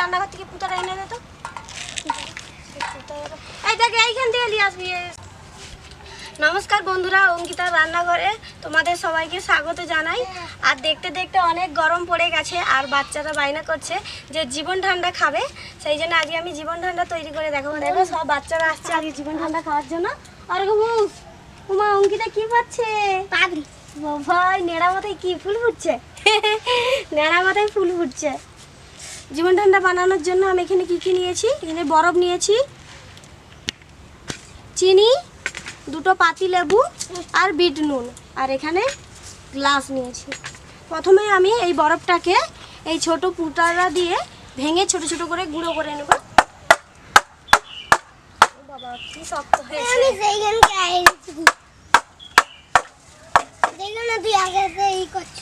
রান্নাঘর থেকে পুতাটা এনে দে তো। এই দেখ এইখান থেকে নিয়ে আসবি। নমস্কার বন্ধুরা, অঙ্কিতার রান্নাঘরে তোমাদের সবাইকে স্বাগত জানাই। আর দেখতে দেখতে অনেক গরম পড়ে গেছে, আর বাচ্চারা বায়না করছে যে জীবন ঠান্ডা খাবে। সেই জন্য আজকে আমি জীবন ঠান্ডা তৈরি করে দেখাবো। দেখো সব বাচ্চারা আসছে আজকে জীবন ঠান্ডা খাওয়ার জন্য। আর উমা অঙ্কিতা কি পাচ্ছে? পাগড়ি। ভাই নেড়া মাথায় কি ফুল ফুটছে? নেড়া মাথায় ফুল ফুটছে। জীবন ঠান্ডা বানানোর জন্য আমি এখানে কি কি নিয়েছি? এখানে বরফ নিয়েছি, চিনি, দুটো পাতি লেবু আর বিট নুন, আর এখানে গ্লাস নিয়েছি। প্রথমে আমি এই বরফটাকে এই ছোট পুটারা দিয়ে ভেঙে ছোট ছোট করে গুঁড়ো করে নেব। বাবা কি শক্ত হয়েছে। আমি সেইখানকে আইছি। দেখো না তুই আগে এই করছ।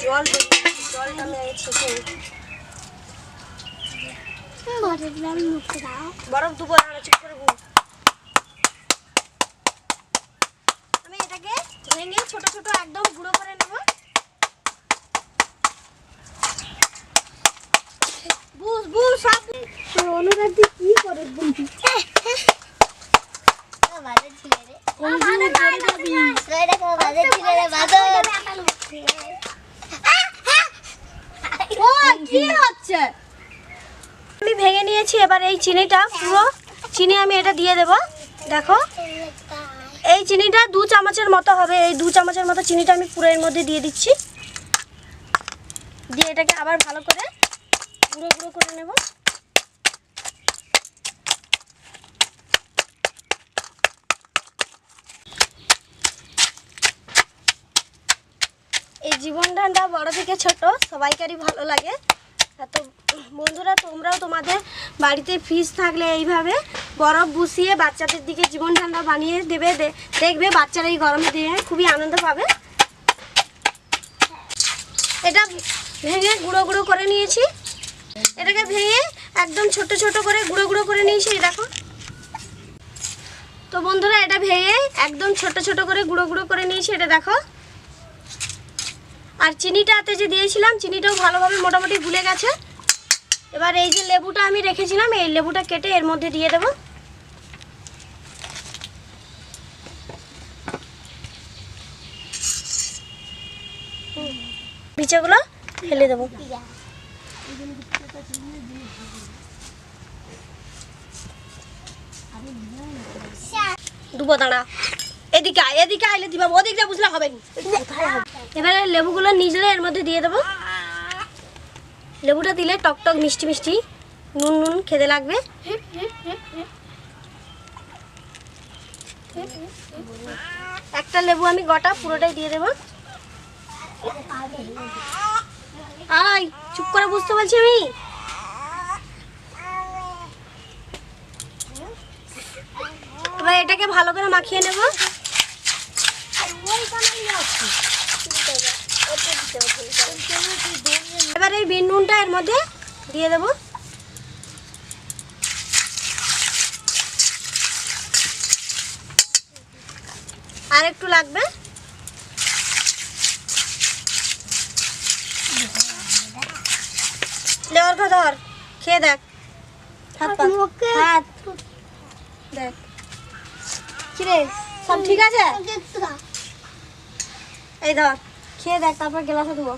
জলটা আমি ছেঁকে বরফ দুপুর চুপ করে আমি এটাকে ভেঙে ছোট ছোট একদম গুঁড়ো করে নেব। অনুরাগ কি করে কি হচ্ছে? আমি ভেঙে নিয়েছি। এবার এই চিনিটা পুরো চিনি আমি এটা দিয়ে দেব। দেখো এই চিনিটা 2 চামচের মতো হবে। এই 2 চামচের মতো চিনিটা আমি পুরো এর মধ্যে দিয়ে দিচ্ছি। দিয়ে এটাকে আবার ভালো করে গুঁড়ো গুঁড়ো করে নেব। এই জীবন ঠান্ডা বড় থেকে ছোট সবাইকারই ভালো লাগে। তো বন্ধুরা তোমরাও তোমাদের বাড়িতে ফ্রিজ থাকলে এইভাবে বরফ বসিয়ে বাচ্চাদের দিকে জীবন ঠান্ডা বানিয়ে দেবে। দেখবে বাচ্চারা এই গরমের দিনে খুবই আনন্দ পাবে। এটা ভেঙে গুঁড়ো গুঁড়ো করে নিয়েছি। এটাকে ভেঙে একদম ছোট ছোট করে গুঁড়ো গুঁড়ো করে নিয়েছি। দেখো তো বন্ধুরা এটা ভেঙে একদম ছোট ছোট করে গুঁড়ো গুঁড়ো করে নিয়েছি। এটা দেখো। আর চিনিটাতে যে দিয়েছিলাম চিনিটাও ভালোভাবে মোটামুটি গুলে গেছে। এবার এই যে লেবুটা আমি রেখেছিলাম এই লেবুটা কেটে এর মধ্যে দিয়ে দেব। বিচিগুলো ফেলে দেব। দুবো দাঁড়া, এদিকে এদিকে আইলে দিবা, ওদিকটা বুঝলে হবে না। এবারে লেবুগুলো নিজলে এর মধ্যে দিয়ে দেবো। লেবুটা দিলে টক টক মিষ্টি মিষ্টি নুন নুন খেতে লাগবে। একটা লেবু আমি গোটা পুরোটাই দিয়ে দেবো। আয় চুপ করে বুঝতে বলছি আমি। এবার এটাকে ভালো করে মাখিয়ে নেব। এবার এই বিট নুনটা এর মধ্যে দিয়ে দেব। আর একটু লাগবে। লেওয়ার ধর খেয়ে দেখ। হাত দেখ কিরে সব ঠিক আছে? এই ধর খেয়ে দেখ, তারপর গ্লাসে দেবো।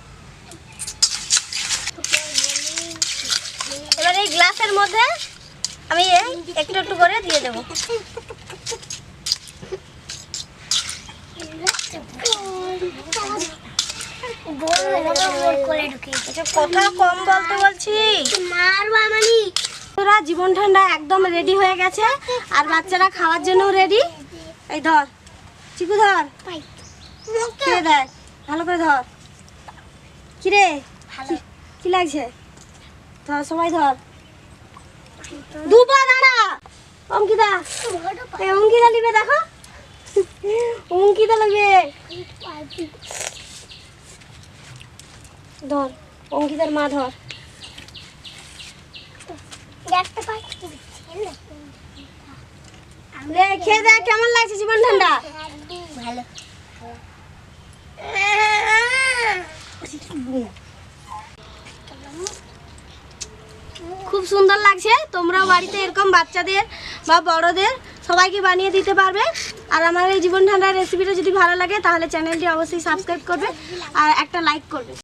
এবার এই গ্লাসের মধ্যে আমি একটু একটু করে দিয়ে দেবো। কথা কম বলতে বলছি। জীবন ঠান্ডা একদম রেডি হয়ে গেছে, আর বাচ্চারা খাওয়ার জন্য রেডি। এই ধর চিকু ধর খেয়ে দেখ ভালো করে ধর। কিরে কি লাগছে? ধর সবাই ধর। দুপা দাঁড়া অঙ্কিতা, অঙ্কিতা নিবে দেখো, অঙ্কিতা লাগবে। ধর অঙ্কিতার মা ধর। খেয়ে দেখ কেমন লাগছে জীবন ঠান্ডা। ভালো খুব সুন্দর লাগছে। তোমরাও বাড়িতে এরকম বাচ্চাদের বা বড়দের সবাইকে বানিয়ে দিতে পারবে। আর আমার এই জীবন ঠান্ডার রেসিপিটা যদি ভালো লাগে তাহলে চ্যানেলটি অবশ্যই সাবস্ক্রাইব করবে আর একটা লাইক করবে।